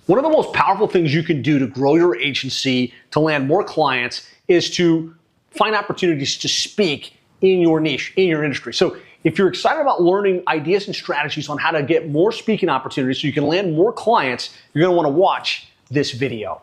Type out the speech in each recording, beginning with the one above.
One of the most powerful things you can do to grow your agency, to land more clients, is to find opportunities to speak in your niche, in your industry. So if you're excited about learning ideas and strategies on how to get more speaking opportunities so you can land more clients, you're going to want to watch this video.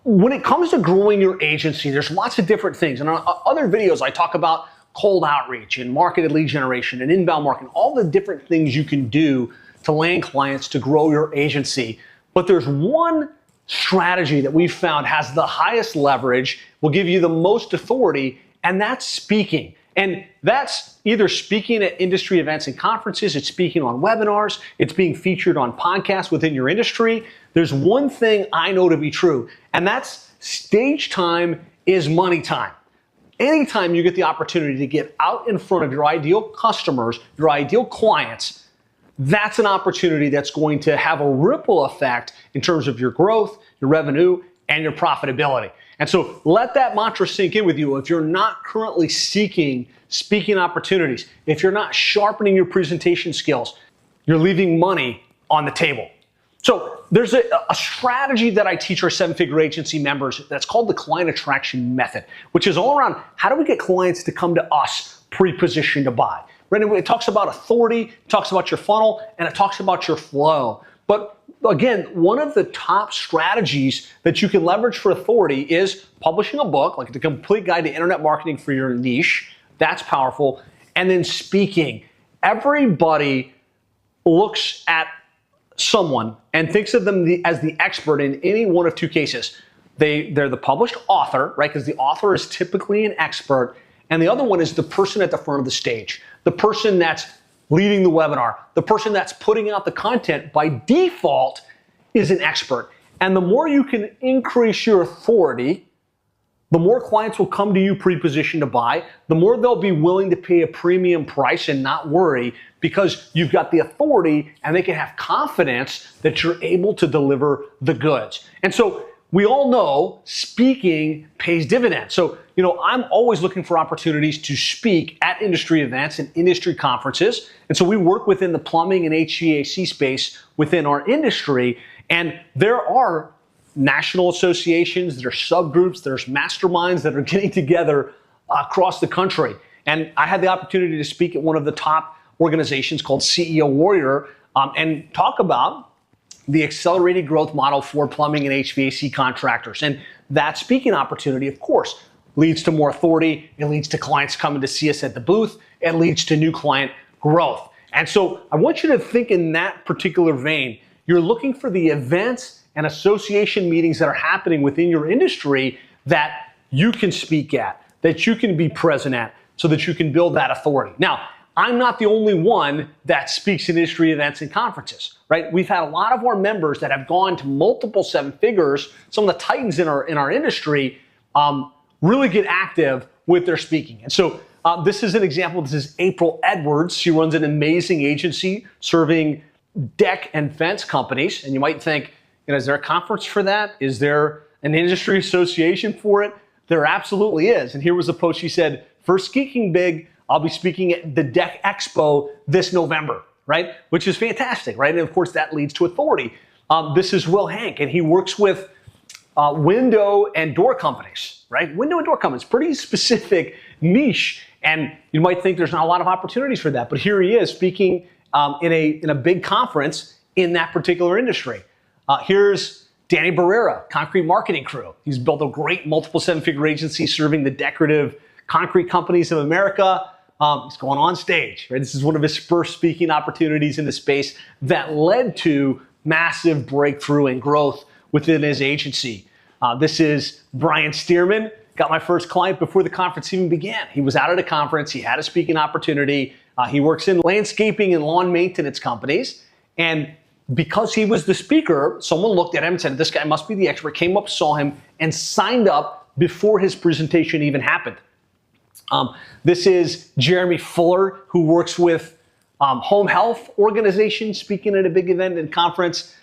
When it comes to growing your agency, there's lots of different things. And on other videos, I talk about cold outreach and marketed lead generation and inbound marketing, all the different things you can do to land clients to grow your agency. But there's one strategy that we've found has the highest leverage, will give you the most authority, and that's speaking. And that's either speaking at industry events and conferences, it's speaking on webinars, it's being featured on podcasts within your industry. There's one thing I know to be true, and that's stage time is money time. Anytime you get the opportunity to get out in front of your ideal customers, your ideal clients, that's an opportunity that's going to have a ripple effect in terms of your growth, your revenue, and your profitability. And so let that mantra sink in with you. If you're not currently seeking speaking opportunities, if you're not sharpening your presentation skills, you're leaving money on the table. So there's a strategy that I teach our seven-figure agency members that's called the client attraction method, which is all around how do we get clients to come to us pre-positioned to buy. Right? It talks about authority, it talks about your funnel, and it talks about your flow. But again, one of the top strategies that you can leverage for authority is publishing a book, like the complete guide to internet marketing for your niche. That's powerful. And then speaking. Everybody looks at someone and thinks of them as the expert in any one of two cases. They're the published author, right? Because the author is typically an expert. And the other one is the person at the front of the stage, the person that's leading the webinar, the person that's putting out the content by default is an expert. And the more you can increase your authority, the more clients will come to you pre-positioned to buy, the more they'll be willing to pay a premium price and not worry because you've got the authority and they can have confidence that you're able to deliver the goods. And so we all know speaking pays dividends. So, I'm always looking for opportunities to speak at industry events and industry conferences. And so we work within the plumbing and HVAC space within our industry. And there are national associations, there's subgroups, there's masterminds that are getting together across the country. And I had the opportunity to speak at one of the top organizations called CEO Warrior and talk about the accelerated growth model for plumbing and HVAC contractors. And that speaking opportunity, of course, leads to more authority. It leads to clients coming to see us at the booth. It leads to new client growth. And so I want you to think in that particular vein. You're looking for the events and association meetings that are happening within your industry that you can speak at, that you can be present at, so that you can build that authority. Now, I'm not the only one that speaks in industry events and conferences, right? We've had a lot of our members that have gone to multiple seven figures, some of the titans in our industry, really get active with their speaking. And so this is an example. This is April Edwards. She runs an amazing agency serving deck and fence companies. And you might think, is there a conference for that? Is there an industry association for it? There absolutely is. And here was a post. She said, "For speaking big, I'll be speaking at the Deck Expo this November," right? Which is fantastic, right? And of course, that leads to authority. This is Will Hank, and he works with window and door companies, right? Window and door companies, pretty specific niche. And you might think there's not a lot of opportunities for that, but here he is speaking in a big conference in that particular industry. Here's Danny Barrera, Concrete Marketing Crew. He's built a great multiple seven-figure agency serving the decorative concrete companies of America. He's going on stage, right? This is one of his first speaking opportunities in the space that led to massive breakthrough and growth within his agency. This is Brian Stearman. Got my first client before the conference even began. He was out at a conference. He had a speaking opportunity. He works in landscaping and lawn maintenance companies. And because he was the speaker, someone looked at him and said, "This guy must be the expert," came up, saw him, and signed up before his presentation even happened. This is Jeremy Fuller, who works with home health organizations, speaking at a big event and conference.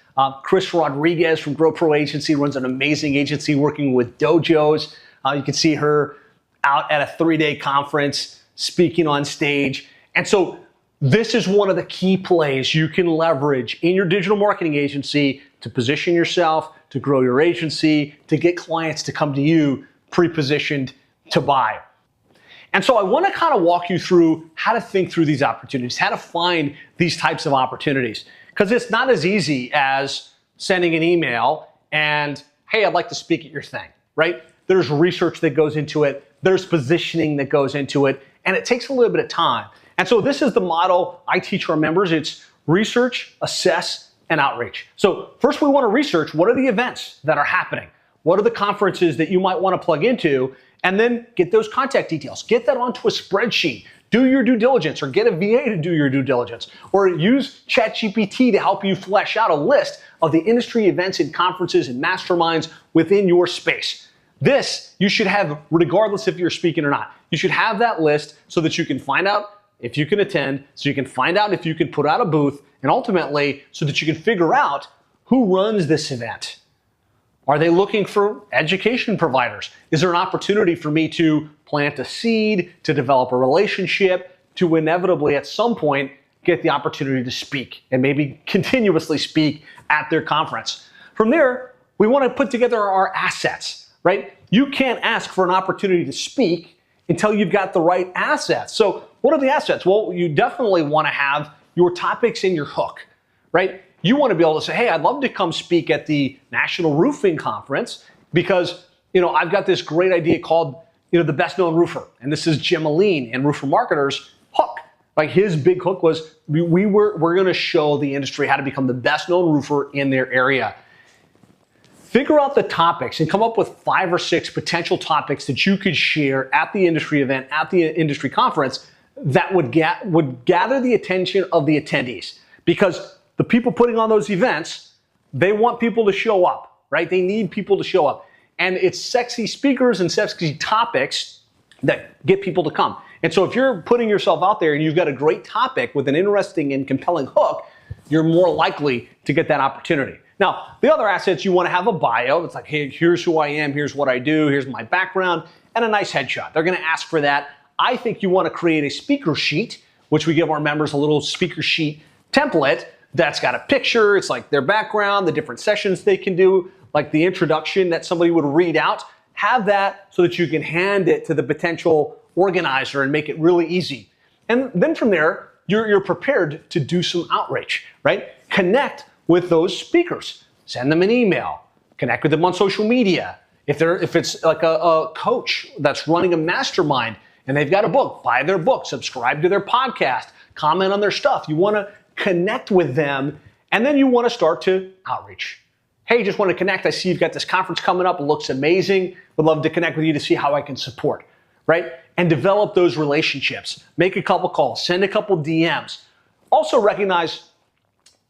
Chris Rodriguez from Grow Pro Agency runs an amazing agency working with dojos. You can see her out at a 3-day conference speaking on stage. And so this is one of the key plays you can leverage in your digital marketing agency to position yourself, to grow your agency, to get clients to come to you pre-positioned to buy. And so I want to kind of walk you through how to think through these opportunities, how to find these types of opportunities. Because it's not as easy as sending an email and, hey, I'd like to speak at your thing, right? There's research that goes into it. There's positioning that goes into it. And it takes a little bit of time. And so this is the model I teach our members. It's research, assess, and outreach. So first we want to research what are the events that are happening? What are the conferences that you might want to plug into? And then get those contact details. Get that onto a spreadsheet. Do your due diligence, or get a VA to do your due diligence, or use ChatGPT to help you flesh out a list of the industry events and conferences and masterminds within your space. This you should have regardless if you're speaking or not. You should have that list so that you can find out if you can attend, so you can find out if you can put out a booth, and ultimately so that you can figure out who runs this event. Are they looking for education providers? Is there an opportunity for me to plant a seed, to develop a relationship, to inevitably at some point get the opportunity to speak and maybe continuously speak at their conference? From there, we want to put together our assets, right? You can't ask for an opportunity to speak until you've got the right assets. So what are the assets? Well, you definitely want to have your topics and your hook, right? You want to be able to say, hey, I'd love to come speak at the National Roofing Conference because, I've got this great idea called, the Best Known Roofer. And this is Jim Aline and Roofer Marketer's hook. Like his big hook was, we're going to show the industry how to become the best known roofer in their area. Figure out the topics and come up with 5 or 6 potential topics that you could share at the industry event, at the industry conference that would gather the attention of the attendees. Because the people putting on those events, they want people to show up, right? They need people to show up. And it's sexy speakers and sexy topics that get people to come. And so if you're putting yourself out there and you've got a great topic with an interesting and compelling hook, you're more likely to get that opportunity. Now, the other assets, you want to have a bio. It's like, hey, here's who I am, here's what I do, here's my background, and a nice headshot. They're going to ask for that. I think you want to create a speaker sheet, which we give our members a little speaker sheet template that's got a picture. It's like their background, the different sessions they can do, like the introduction that somebody would read out. Have that so that you can hand it to the potential organizer and make it really easy. And then from there, you're prepared to do some outreach, right? Connect with those speakers. Send them an email. Connect with them on social media. If it's like a coach that's running a mastermind and they've got a book, buy their book, subscribe to their podcast, comment on their stuff. You want to connect with them, and then you want to start to outreach. Hey, just want to connect. I see you've got this conference coming up. It looks amazing. Would love to connect with you to see how I can support, right? And develop those relationships. Make a couple calls. Send a couple DMs. Also recognize,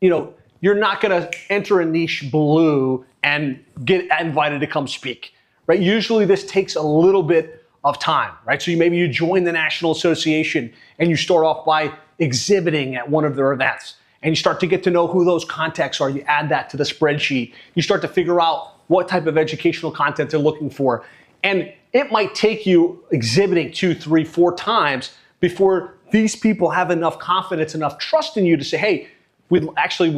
you're not going to enter a niche blue and get invited to come speak, right? Usually this takes a little bit of time, right? So maybe you join the National Association and you start off by exhibiting at one of their events, and you start to get to know who those contacts are. You add that to the spreadsheet. You start to figure out what type of educational content they're looking for. And it might take you exhibiting 2, 3, 4 times before these people have enough confidence, enough trust in you to say, hey, we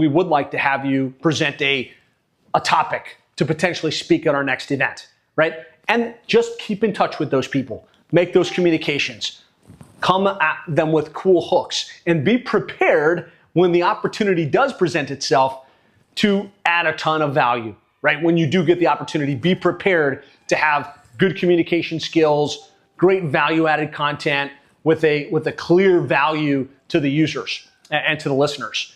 would like to have you present a topic to potentially speak at our next event, right? And just keep in touch with those people. Make those communications. Come at them with cool hooks and be prepared when the opportunity does present itself to add a ton of value, right? When you do get the opportunity, be prepared to have good communication skills, great value-added content with a clear value to the users and to the listeners.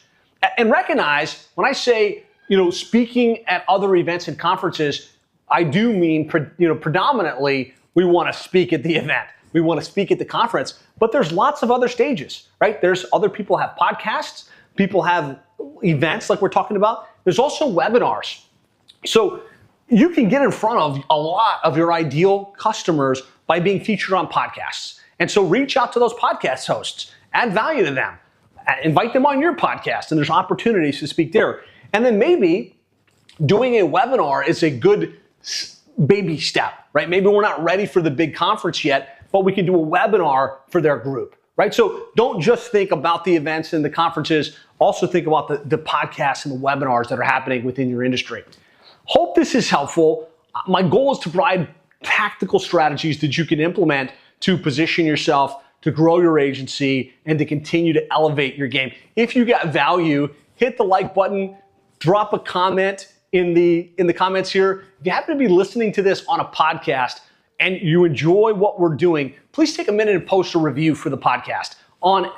And recognize when I say, speaking at other events and conferences, I do mean, predominantly we want to speak at the event. We want to speak at the conference, but there's lots of other stages, right? There's other people have podcasts, people have events like we're talking about. There's also webinars. So you can get in front of a lot of your ideal customers by being featured on podcasts. And so reach out to those podcast hosts, add value to them, invite them on your podcast, and there's opportunities to speak there. And then maybe doing a webinar is a good baby step, right? Maybe we're not ready for the big conference yet, but we can do a webinar for their group, right? So don't just think about the events and the conferences, also think about the podcasts and the webinars that are happening within your industry. Hope this is helpful. My goal is to provide tactical strategies that you can implement to position yourself, to grow your agency, and to continue to elevate your game. If you got value, hit the like button, drop a comment in the comments here. If you happen to be listening to this on a podcast and you enjoy what we're doing, please take a minute and post a review for the podcast. On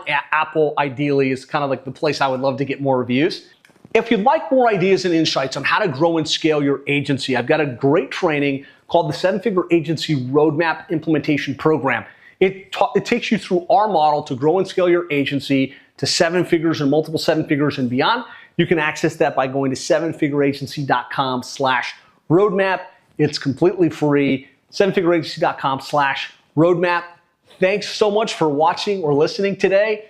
Apple, ideally, is kind of like the place I would love to get more reviews. If you'd like more ideas and insights on how to grow and scale your agency, I've got a great training called the 7-Figure Agency Roadmap Implementation Program. It takes you through our model to grow and scale your agency to 7 figures and multiple 7 figures and beyond. You can access that by going to 7figureagency.com/roadmap. It's completely free. 7figureagency.com/roadmap. Thanks so much for watching or listening today.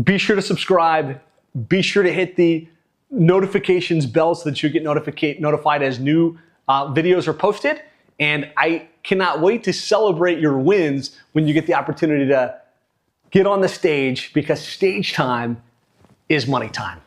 Be sure to subscribe. Be sure to hit the notifications bell so that you get notified as new videos are posted. And I cannot wait to celebrate your wins when you get the opportunity to get on the stage, because stage time is money time.